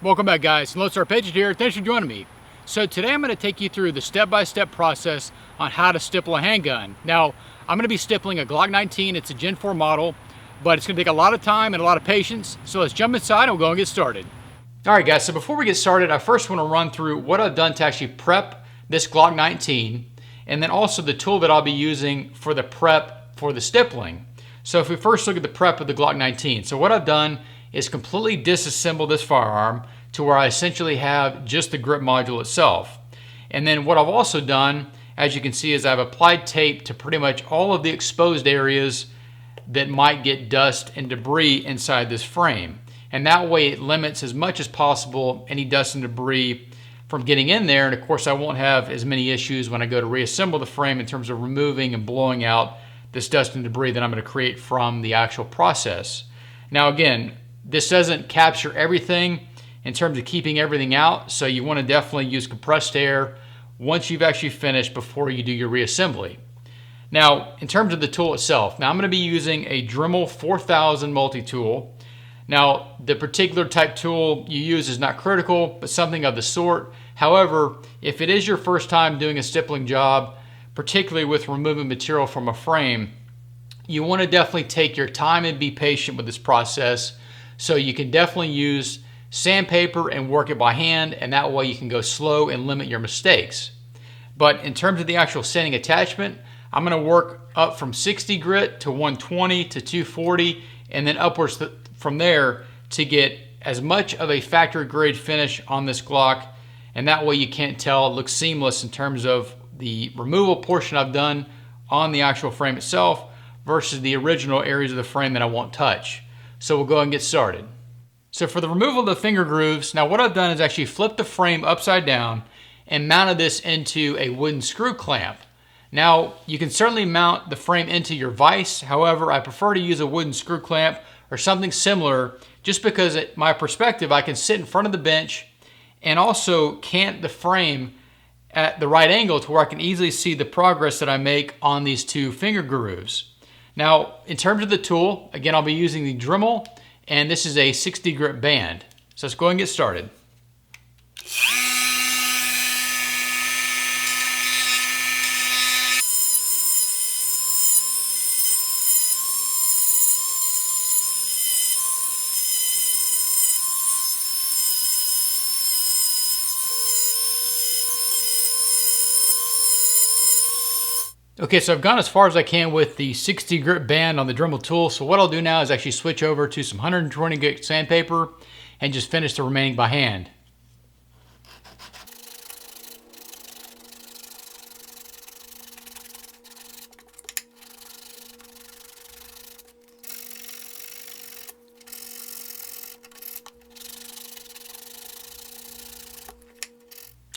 Welcome back, guys. Lonestar Patriot here. Thanks for joining me. So today I'm going to take you through the step-by-step process on how to stipple a handgun. Now, I'm going to be stippling a Glock 19. It's a Gen 4 model, but it's going to take a lot of time and a lot of patience. So let's jump inside and we'll go and get started. All right, guys. So before we get started, I first want to run through what I've done to actually prep this Glock 19, and then also the tool that I'll be using for the prep for the stippling. So if we first look at the prep of the Glock 19, so what I've done is completely disassemble this firearm to where I essentially have just the grip module itself. And then what I've also done, as you can see, is I've applied tape to pretty much all of the exposed areas that might get dust and debris inside this frame. And that way it limits as much as possible any dust and debris from getting in there. And of course I won't have as many issues when I go to reassemble the frame in terms of removing and blowing out this dust and debris that I'm going to create from the actual process. Now again, this doesn't capture everything in terms of keeping everything out, so you want to definitely use compressed air once you've actually finished before you do your reassembly. Now, in terms of the tool itself, now I'm going to be using a Dremel 4000 multi-tool. Now, the particular type tool you use is not critical, but something of the sort. However, if it is your first time doing a stippling job, particularly with removing material from a frame, you want to definitely take your time and be patient with this process. So you can definitely use sandpaper and work it by hand, and that way you can go slow and limit your mistakes. But in terms of the actual sanding attachment, I'm going to work up from 60 grit to 120 to 240, and then upwards from there to get as much of a factory grade finish on this Glock, and that way you can't tell. It looks seamless in terms of the removal portion I've done on the actual frame itself versus the original areas of the frame that I won't touch. So we'll go ahead and get started. So for the removal of the finger grooves, now what I've done is actually flip the frame upside down and mounted this into a wooden screw clamp. Now you can certainly mount the frame into your vise. However, I prefer to use a wooden screw clamp or something similar, just because at my perspective, I can sit in front of the bench and also cant the frame at the right angle to where I can easily see the progress that I make on these two finger grooves. Now, in terms of the tool, again, I'll be using the Dremel, and this is a 60 grit band. So let's go ahead and get started. Okay, so I've gone as far as I can with the 60 grit band on the Dremel tool. So what I'll do now is actually switch over to some 120 grit sandpaper and just finish the remaining by hand.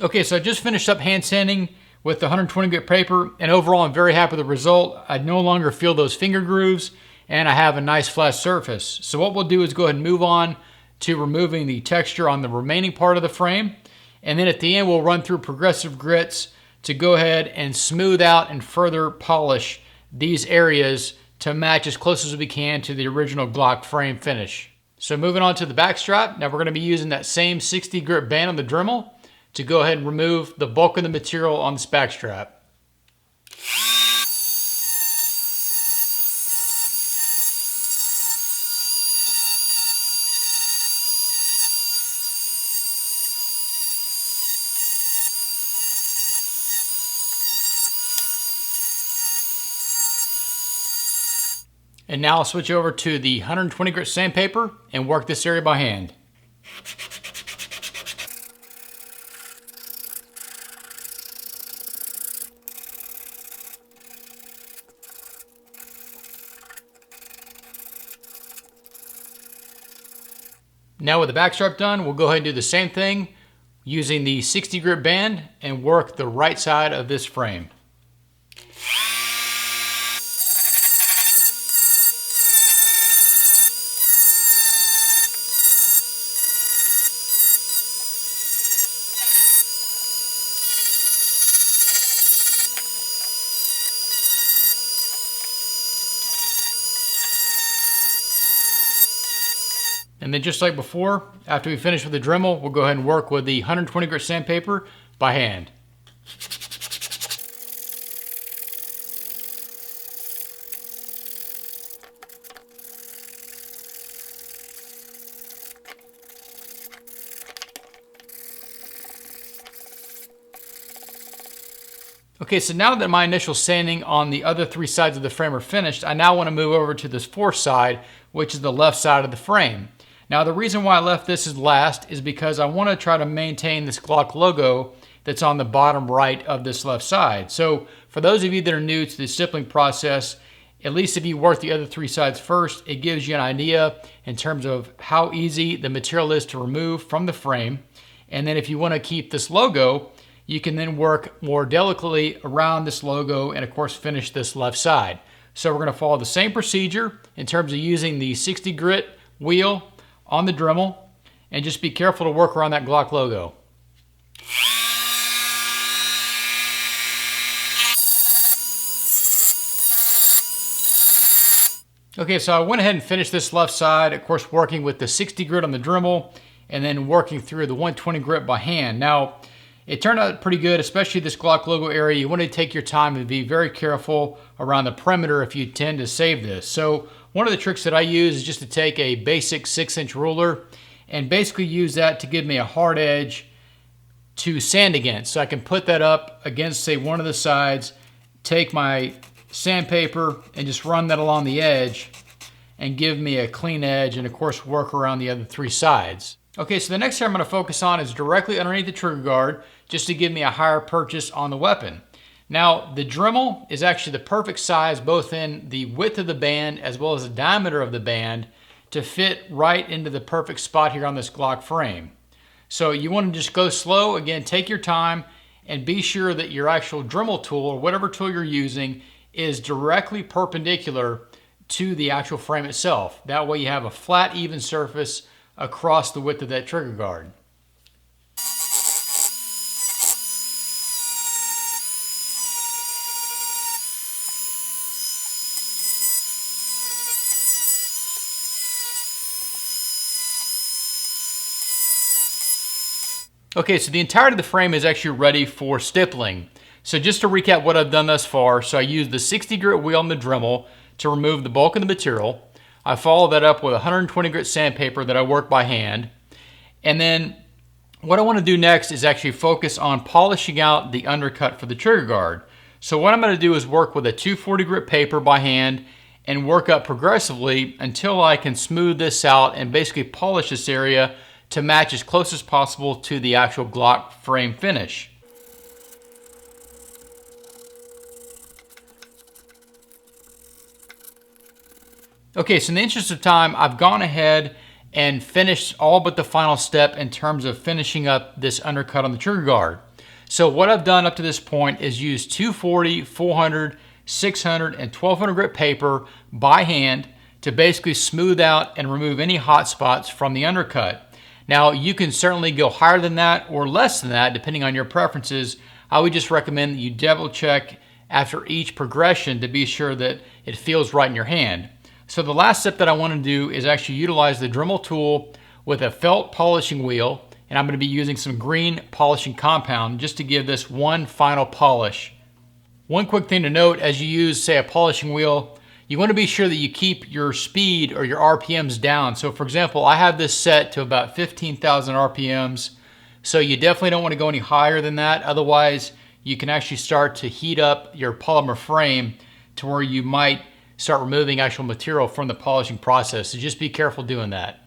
Okay, so I just finished up hand sanding with the 120 grit paper, and overall I'm very happy with the result. I no longer feel those finger grooves, and I have a nice flat surface. So what we'll do is go ahead and move on to removing the texture on the remaining part of the frame, and then at the end we'll run through progressive grits to go ahead and smooth out and further polish these areas to match as close as we can to the original Glock frame finish. So moving on to the back strap, now we're going to be using that same 60 grit band on the Dremel to go ahead and remove the bulk of the material on this back strap. And now I'll switch over to the 120 grit sandpaper and work this area by hand. Now with the back strap done, we'll go ahead and do the same thing using the 60 grit band and work the right side of this frame. And then just like before, after we finish with the Dremel, we'll go ahead and work with the 120 grit sandpaper by hand. Okay, so now that my initial sanding on the other 3 sides of the frame are finished, I now want to move over to this 4th side, which is the left side of the frame. Now the reason why I left this as last is because I want to try to maintain this Glock logo that's on the bottom right of this left side. So for those of you that are new to the stippling process, at least if you work the other 3 sides first, it gives you an idea in terms of how easy the material is to remove from the frame. And then if you want to keep this logo, you can then work more delicately around this logo and of course finish this left side. So we're going to follow the same procedure in terms of using the 60 grit wheel on the Dremel, and just be careful to work around that Glock logo. Okay, so I went ahead and finished this left side, of course working with the 60 grit on the Dremel and then working through the 120 grit by hand. Now, it turned out pretty good, especially this Glock logo area. You want to take your time and be very careful around the perimeter if you tend to save this. So one of the tricks that I use is just to take a basic 6-inch ruler and basically use that to give me a hard edge to sand against. So I can put that up against, say, one of the sides, take my sandpaper and just run that along the edge and give me a clean edge, and of course work around the other 3 sides. Okay, so the next thing I'm going to focus on is directly underneath the trigger guard, just to give me a higher purchase on the weapon. Now, the Dremel is actually the perfect size, both in the width of the band as well as the diameter of the band, to fit right into the perfect spot here on this Glock frame. So you want to just go slow. Again, take your time and be sure that your actual Dremel tool, or whatever tool you're using, is directly perpendicular to the actual frame itself. That way you have a flat, even surface across the width of that trigger guard. Okay, so the entirety of the frame is actually ready for stippling. So just to recap what I've done thus far, so I used the 60 grit wheel on the Dremel to remove the bulk of the material. I followed that up with 120 grit sandpaper that I work by hand. And then what I want to do next is actually focus on polishing out the undercut for the trigger guard. So what I'm going to do is work with a 240 grit paper by hand and work up progressively until I can smooth this out and basically polish this area to match as close as possible to the actual Glock frame finish. Okay, so in the interest of time, I've gone ahead and finished all but the final step in terms of finishing up this undercut on the trigger guard. So what I've done up to this point is use 240, 400, 600, and 1200 grit paper by hand to basically smooth out and remove any hot spots from the undercut. Now, you can certainly go higher than that or less than that, depending on your preferences. I would just recommend that you double check after each progression to be sure that it feels right in your hand. So the last step that I want to do is actually utilize the Dremel tool with a felt polishing wheel, and I'm going to be using some green polishing compound just to give this one final polish. One quick thing to note, as you use, say, a polishing wheel, you want to be sure that you keep your speed or your RPMs down. So for example, I have this set to about 15,000 RPMs, so you definitely don't want to go any higher than that. Otherwise, you can actually start to heat up your polymer frame to where you might start removing actual material from the polishing process. So just be careful doing that.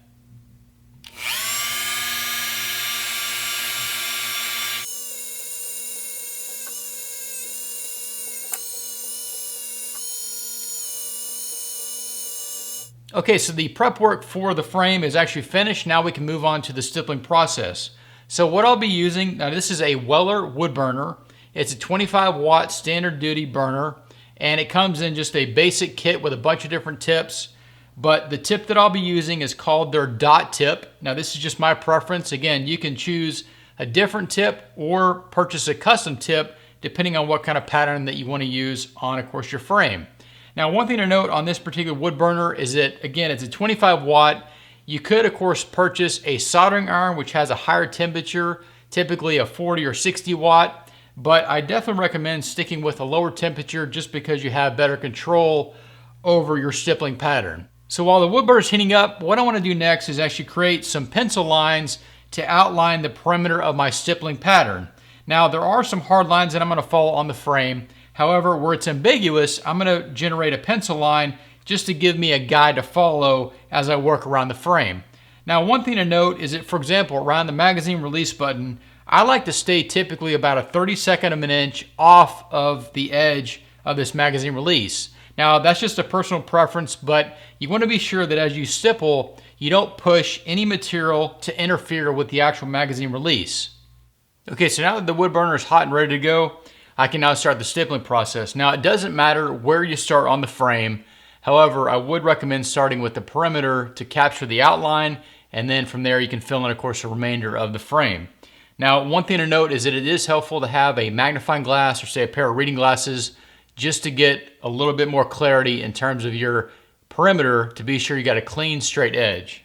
Okay, so the prep work for the frame is actually finished. Now we can move on to the stippling process. So what I'll be using, now this is a Weller wood burner. It's a 25 watt standard duty burner, and it comes in just a basic kit with a bunch of different tips. But the tip that I'll be using is called their dot tip. Now this is just my preference. Again, you can choose a different tip or purchase a custom tip depending on what kind of pattern that you want to use on, of course, your frame. Now, one thing to note on this particular wood burner is that, again, it's a 25 watt. You could, of course, purchase a soldering iron, which has a higher temperature, typically a 40 or 60 watt, but I definitely recommend sticking with a lower temperature just because you have better control over your stippling pattern. So while the wood burner is heating up, what I want to do next is actually create some pencil lines to outline the perimeter of my stippling pattern. Now, there are some hard lines that I'm going to follow on the frame. However, where it's ambiguous, I'm going to generate a pencil line just to give me a guide to follow as I work around the frame. Now, one thing to note is that, for example, around the magazine release button, I like to stay typically about a 32nd of an inch off of the edge of this magazine release. Now, that's just a personal preference, but you want to be sure that as you stipple, you don't push any material to interfere with the actual magazine release. Okay, so now that the wood burner is hot and ready to go, I can now start the stippling process. Now, it doesn't matter where you start on the frame. However, I would recommend starting with the perimeter to capture the outline, and then from there you can fill in, of course, the remainder of the frame. Now, one thing to note is that it is helpful to have a magnifying glass or say a pair of reading glasses just to get a little bit more clarity in terms of your perimeter to be sure you got a clean, straight edge.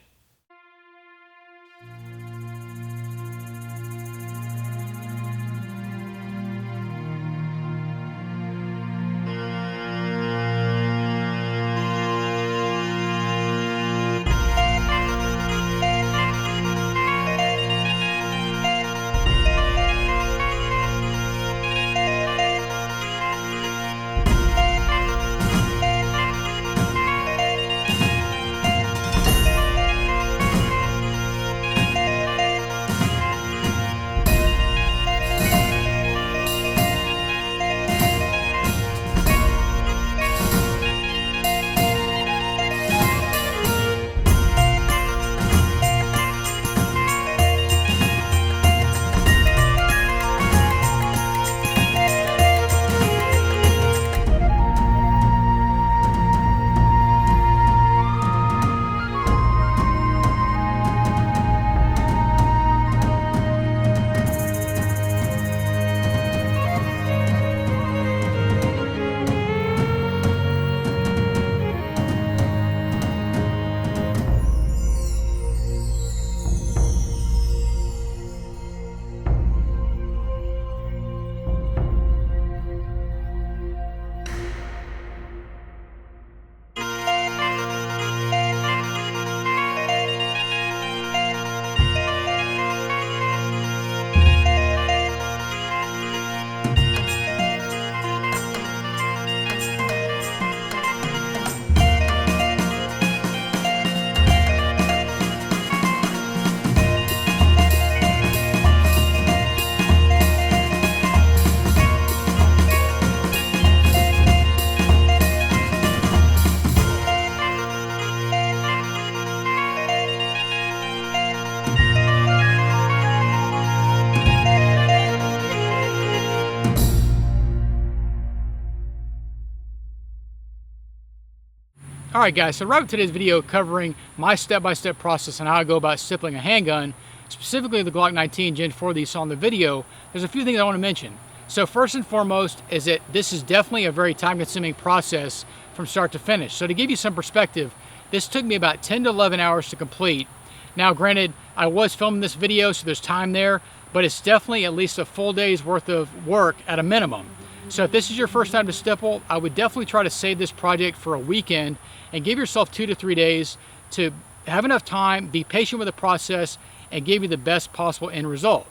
Alright guys, so wrap up today's video covering my step-by-step process on how I go about stippling a handgun, specifically the Glock 19 Gen 4 that you saw in the video. There's a few things I want to mention. So first and foremost is that this is definitely a very time-consuming process from start to finish. So to give you some perspective, this took me about 10 to 11 hours to complete. Now granted, I was filming this video, so there's time there, but it's definitely at least a full day's worth of work at a minimum. So if this is your first time to stipple, I would definitely try to save this project for a weekend and give yourself 2 to 3 days to have enough time, be patient with the process, and give you the best possible end result.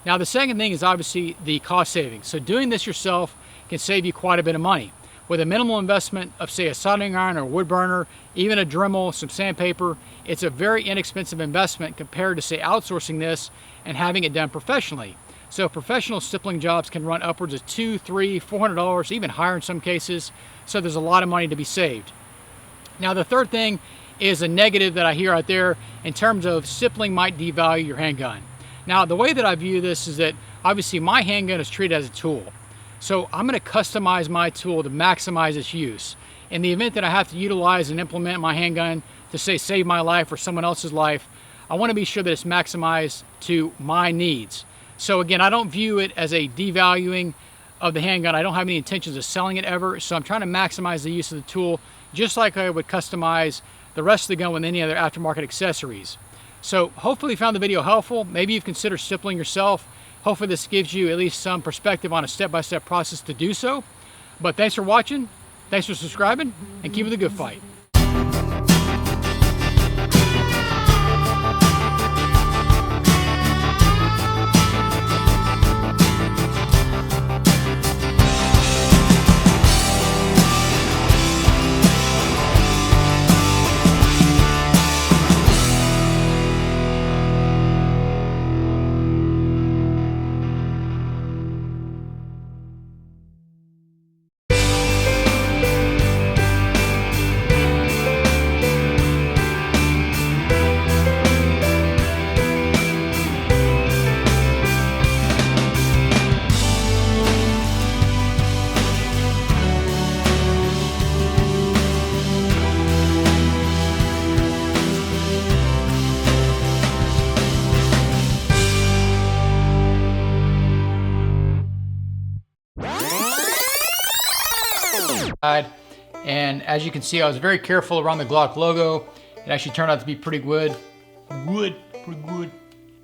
Now the second thing is obviously the cost savings. So doing this yourself can save you quite a bit of money. With a minimal investment of say a soldering iron or a wood burner, even a dremel, some sandpaper, it's a very inexpensive investment compared to say outsourcing this and having it done professionally. So professional stippling jobs can run upwards of $200, $300, $400, even higher in some cases. So there's a lot of money to be saved. Now the third thing is a negative that I hear out there in terms of stippling might devalue your handgun. Now the way that I view this is that obviously my handgun is treated as a tool. So I'm going to customize my tool to maximize its use. In the event that I have to utilize and implement my handgun to say save my life or someone else's life, I want to be sure that it's maximized to my needs. So again, I don't view it as a devaluing of the handgun. I don't have any intentions of selling it ever. So I'm trying to maximize the use of the tool just like I would customize the rest of the gun with any other aftermarket accessories. So hopefully you found the video helpful. Maybe you've considered stippling yourself. Hopefully this gives you at least some perspective on a step-by-step process to do so. But thanks for watching, thanks for subscribing, and keep it a good fight. And as you can see, I was very careful around the Glock logo. It actually turned out to be pretty good. Pretty good.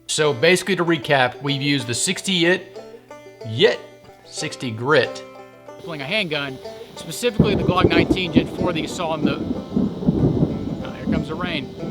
So basically, to recap, we've used the 60 grit, pulling a handgun, specifically the Glock 19 Gen 4 that you saw in the, oh, here comes the rain.